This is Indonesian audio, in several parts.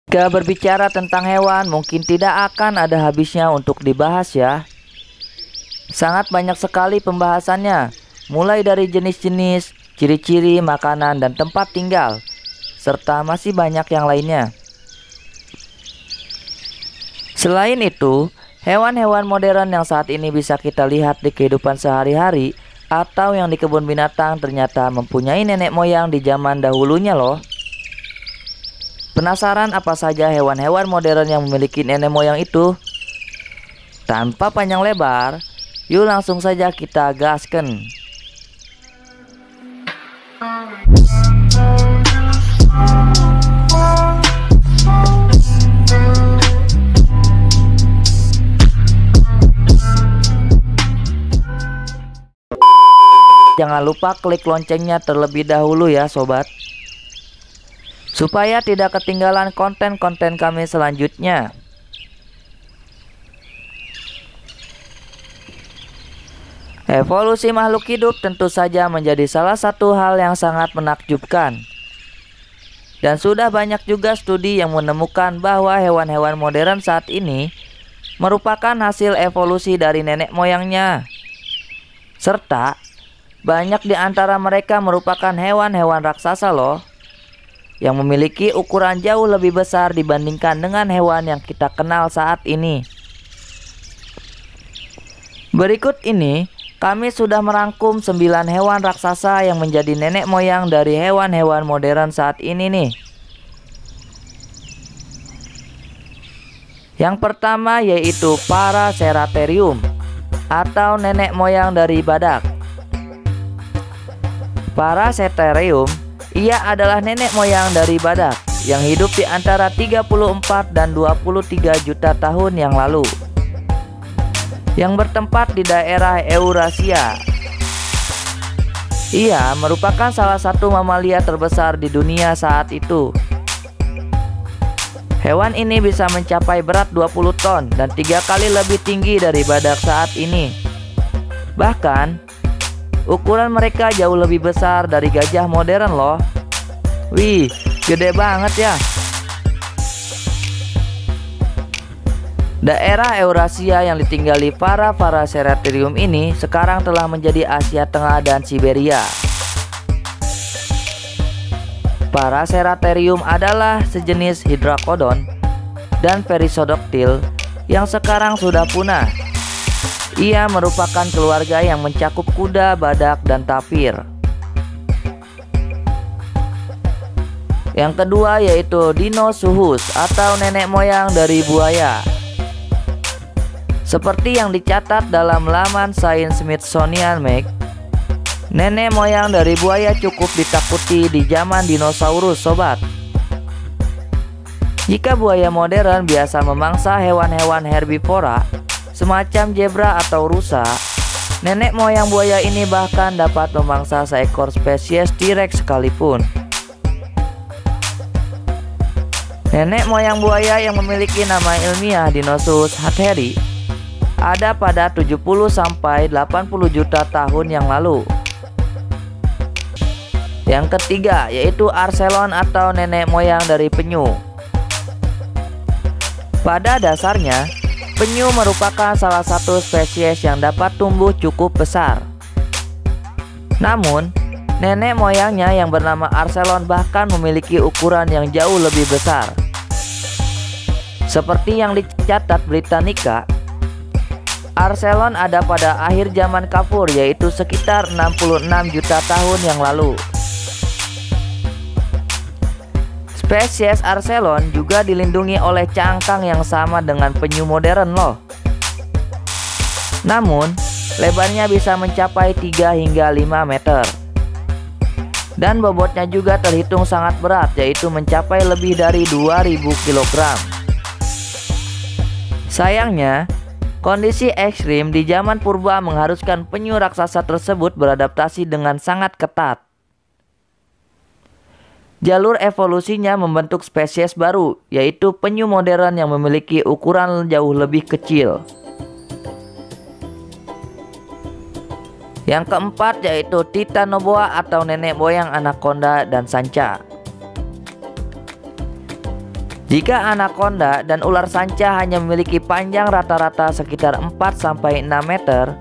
Jika berbicara tentang hewan, mungkin tidak akan ada habisnya untuk dibahas ya. Sangat banyak sekali pembahasannya, mulai dari jenis-jenis, ciri-ciri, makanan, dan tempat tinggal, serta masih banyak yang lainnya. Selain itu, hewan-hewan modern yang saat ini bisa kita lihat di kehidupan sehari-hari atau yang di kebun binatang ternyata mempunyai nenek moyang di zaman dahulunya loh. Penasaran apa saja hewan-hewan modern yang memiliki nenek moyang itu? Tanpa panjang lebar, yuk langsung saja kita gasken. Jangan lupa klik loncengnya terlebih dahulu ya sobat, supaya tidak ketinggalan konten-konten kami selanjutnya. Evolusi makhluk hidup tentu saja menjadi salah satu hal yang sangat menakjubkan. Dan sudah banyak juga studi yang menemukan bahwa hewan-hewan modern saat ini merupakan hasil evolusi dari nenek moyangnya. Serta banyak di antara mereka merupakan hewan-hewan raksasa loh, yang memiliki ukuran jauh lebih besar dibandingkan dengan hewan yang kita kenal saat ini. Berikut ini kami sudah merangkum 9 hewan raksasa yang menjadi nenek moyang dari hewan-hewan modern saat ini nih. Yang pertama yaitu Paraceratherium atau nenek moyang dari badak. Paraceratherium, ia adalah nenek moyang dari badak yang hidup di antara 34 dan 23 juta tahun yang lalu, yang bertempat di daerah Eurasia. Ia merupakan salah satu mamalia terbesar di dunia saat itu. Hewan ini bisa mencapai berat 20 ton dan 3 kali lebih tinggi dari badak saat ini. Bahkan ukuran mereka jauh lebih besar dari gajah modern loh. Wih, gede banget ya. Daerah Eurasia yang ditinggali para Paraceratherium ini sekarang telah menjadi Asia Tengah dan Siberia. Paraceratherium adalah sejenis Hydrocodon dan Perissodactyl yang sekarang sudah punah. Ia merupakan keluarga yang mencakup kuda, badak, dan tapir. Yang kedua yaitu Deinosuchus atau nenek moyang dari buaya. Seperti yang dicatat dalam laman Science Smithsonian Mag, nenek moyang dari buaya cukup ditakuti di zaman dinosaurus sobat. Jika buaya modern biasa memangsa hewan-hewan herbivora semacam zebra atau rusa, nenek moyang buaya ini bahkan dapat memangsa seekor spesies T-Rex sekalipun. Nenek moyang buaya yang memiliki nama ilmiah Deinosuchus hatheri ada pada 70-80 juta tahun yang lalu. Yang ketiga yaitu Archelon atau nenek moyang dari penyu. Pada dasarnya, penyu merupakan salah satu spesies yang dapat tumbuh cukup besar. Namun, nenek moyangnya yang bernama Archelon bahkan memiliki ukuran yang jauh lebih besar. Seperti yang dicatat Britannica, Archelon ada pada akhir zaman Kapur, yaitu sekitar 66 juta tahun yang lalu. Spesies Archelon juga dilindungi oleh cangkang yang sama dengan penyu modern loh. Namun, lebarnya bisa mencapai 3 hingga 5 meter. Dan bobotnya juga terhitung sangat berat, yaitu mencapai lebih dari 2000 kg. Sayangnya, kondisi ekstrim di zaman purba mengharuskan penyu raksasa tersebut beradaptasi dengan sangat ketat. Jalur evolusinya membentuk spesies baru, yaitu penyu modern yang memiliki ukuran jauh lebih kecil. Yang keempat yaitu Titanoboa atau nenek moyang anaconda dan sanca. Jika anaconda dan ular sanca hanya memiliki panjang rata-rata sekitar 4-6 meter,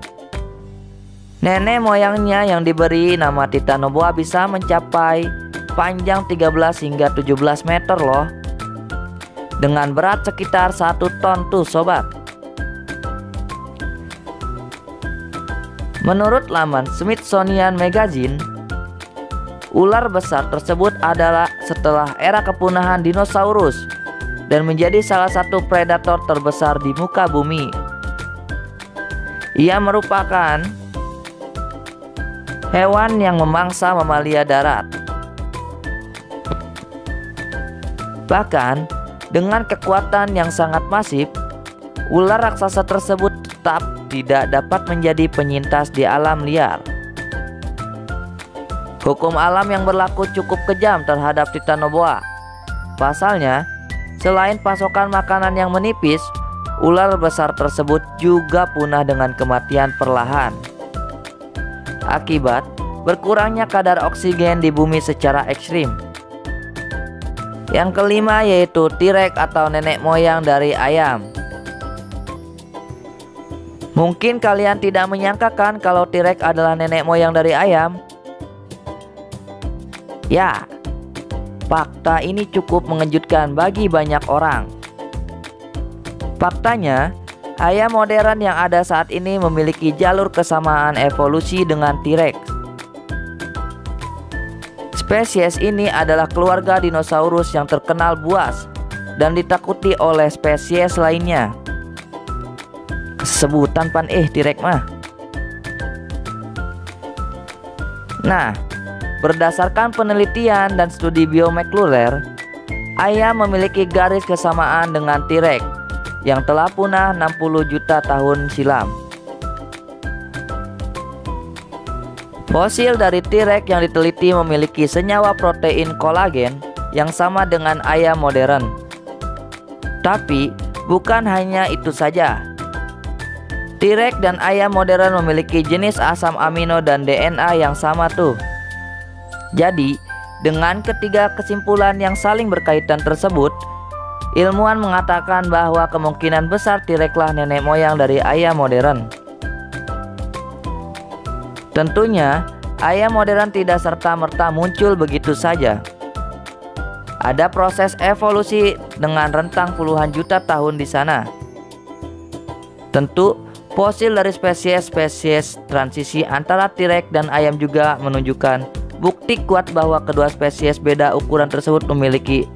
nenek moyangnya yang diberi nama Titanoboa bisa mencapai panjang 13 hingga 17 meter loh. Dengan berat sekitar 1 ton tuh sobat. Menurut laman Smithsonian Magazine, ular besar tersebut adalah setelah era kepunahan dinosaurus dan menjadi salah satu predator terbesar di muka bumi. Ia merupakan hewan yang memangsa mamalia darat. Bahkan dengan kekuatan yang sangat masif, ular raksasa tersebut tetap tidak dapat menjadi penyintas di alam liar. Hukum alam yang berlaku cukup kejam terhadap Titanoboa. Pasalnya, selain pasokan makanan yang menipis, ular besar tersebut juga punah dengan kematian perlahan. Akibat berkurangnya kadar oksigen di bumi secara ekstrim. Yang kelima yaitu T-Rex atau nenek moyang dari ayam. Mungkin kalian tidak menyangkakan kalau T-Rex adalah nenek moyang dari ayam. Ya, fakta ini cukup mengejutkan bagi banyak orang. Faktanya, ayam modern yang ada saat ini memiliki jalur kesamaan evolusi dengan T-Rex. Spesies ini adalah keluarga dinosaurus yang terkenal buas dan ditakuti oleh spesies lainnya. Sebutan pan T-Rex mah. Nah, berdasarkan penelitian dan studi biomolekuler, ayam memiliki garis kesamaan dengan T-Rex yang telah punah 60 juta tahun silam. Fosil dari T-Rex yang diteliti memiliki senyawa protein kolagen yang sama dengan ayam modern. Tapi bukan hanya itu saja. T-Rex dan ayam modern memiliki jenis asam amino dan DNA yang sama tuh. Jadi, dengan ketiga kesimpulan yang saling berkaitan tersebut, ilmuwan mengatakan bahwa kemungkinan besar T-Rex lah nenek moyang dari ayam modern. Tentunya, ayam modern tidak serta-merta muncul begitu saja. Ada proses evolusi dengan rentang puluhan juta tahun di sana. Tentu, fosil dari spesies-spesies transisi antara T-Rex dan ayam juga menunjukkan bukti kuat bahwa kedua spesies beda ukuran tersebut memiliki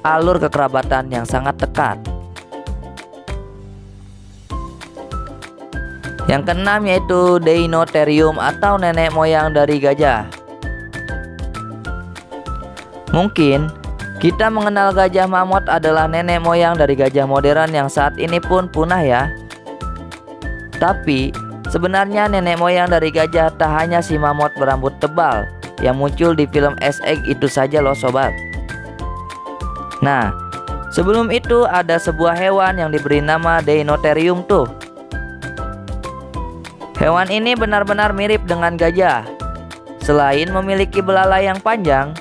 alur kekerabatan yang sangat dekat. Yang keenam yaitu Deinotherium atau nenek moyang dari gajah. Mungkin kita mengenal gajah mamut adalah nenek moyang dari gajah modern yang saat ini pun punah ya. Tapi sebenarnya nenek moyang dari gajah tak hanya si mamut berambut tebal yang muncul di film Egg itu saja loh sobat. Nah, sebelum itu ada sebuah hewan yang diberi nama Deinotherium tuh. Hewan ini benar-benar mirip dengan gajah. Selain memiliki belalai yang panjang,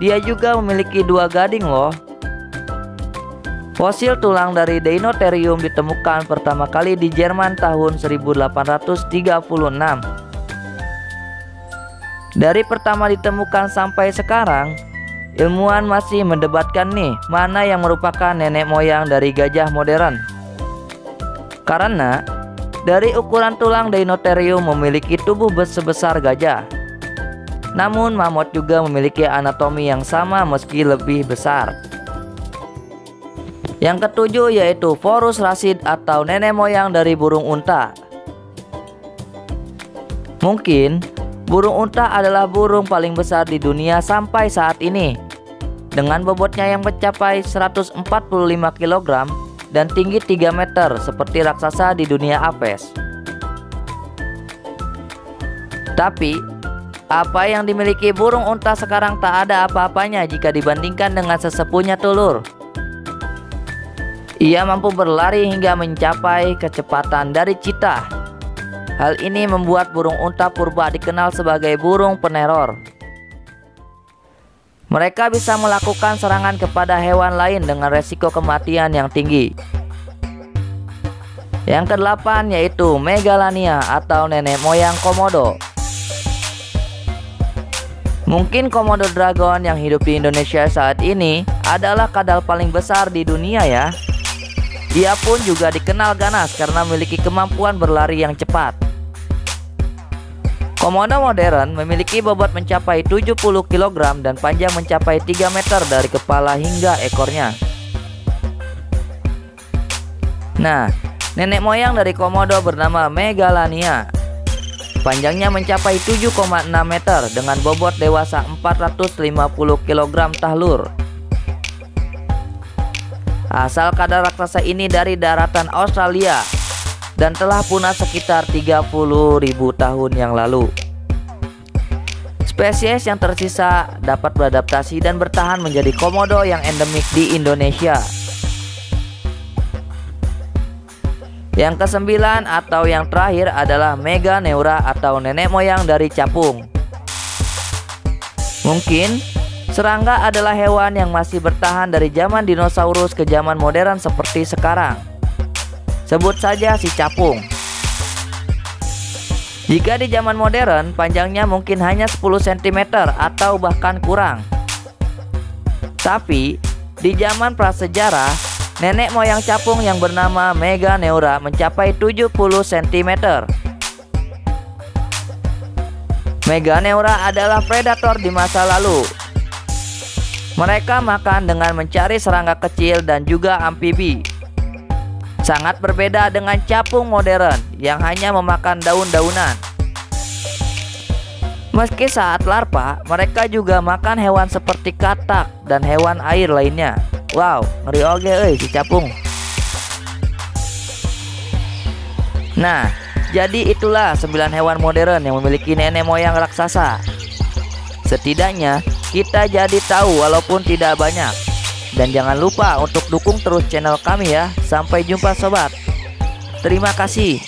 dia juga memiliki dua gading loh. Fosil tulang dari Deinotherium ditemukan pertama kali di Jerman tahun 1836. Dari pertama ditemukan sampai sekarang, ilmuwan masih mendebatkan nih mana yang merupakan nenek moyang dari gajah modern. Karena dari ukuran tulang Deinotherium memiliki tubuh sebesar gajah. Namun mamut juga memiliki anatomi yang sama meski lebih besar. Yang ketujuh yaitu Porus racid atau nenek moyang dari burung unta. Mungkin burung unta adalah burung paling besar di dunia sampai saat ini, dengan bobotnya yang mencapai 145 kg dan tinggi 3 meter seperti raksasa di dunia Apes. Tapi apa yang dimiliki burung unta sekarang tak ada apa-apanya jika dibandingkan dengan sesepuhnya Tulur. Ia mampu berlari hingga mencapai kecepatan dari cheetah. Hal ini membuat burung unta purba dikenal sebagai burung peneror. Mereka bisa melakukan serangan kepada hewan lain dengan resiko kematian yang tinggi. Yang kedelapan yaitu Megalania atau nenek moyang komodo. Mungkin komodo dragon yang hidup di Indonesia saat ini adalah kadal paling besar di dunia ya. Ia pun juga dikenal ganas karena memiliki kemampuan berlari yang cepat. Komodo modern memiliki bobot mencapai 70 kg dan panjang mencapai 3 meter dari kepala hingga ekornya. Nah, nenek moyang dari komodo bernama Megalania. Panjangnya mencapai 7,6 meter dengan bobot dewasa 450 kg tahlur. Asal kadal raksasa ini dari daratan Australia dan telah punah sekitar 30.000 tahun yang lalu. Spesies yang tersisa dapat beradaptasi dan bertahan menjadi komodo yang endemik di Indonesia. Yang kesembilan atau yang terakhir adalah Meganeura atau nenek moyang dari capung. Mungkin serangga adalah hewan yang masih bertahan dari zaman dinosaurus ke zaman modern seperti sekarang. Sebut saja si capung. Jika di zaman modern panjangnya mungkin hanya 10 cm atau bahkan kurang. Tapi di zaman prasejarah nenek moyang capung yang bernama Meganeura mencapai 70 cm. Meganeura adalah predator di masa lalu. Mereka makan dengan mencari serangga kecil dan juga amfibi. Sangat berbeda dengan capung modern yang hanya memakan daun-daunan. Meski saat larva, mereka juga makan hewan seperti katak dan hewan air lainnya. Wow, ngeri oge si capung. Nah, jadi itulah 9 hewan modern yang memiliki nenek moyang raksasa. Setidaknya kita jadi tahu walaupun tidak banyak. Dan jangan lupa untuk dukung terus channel kami ya. Sampai jumpa sobat. Terima kasih.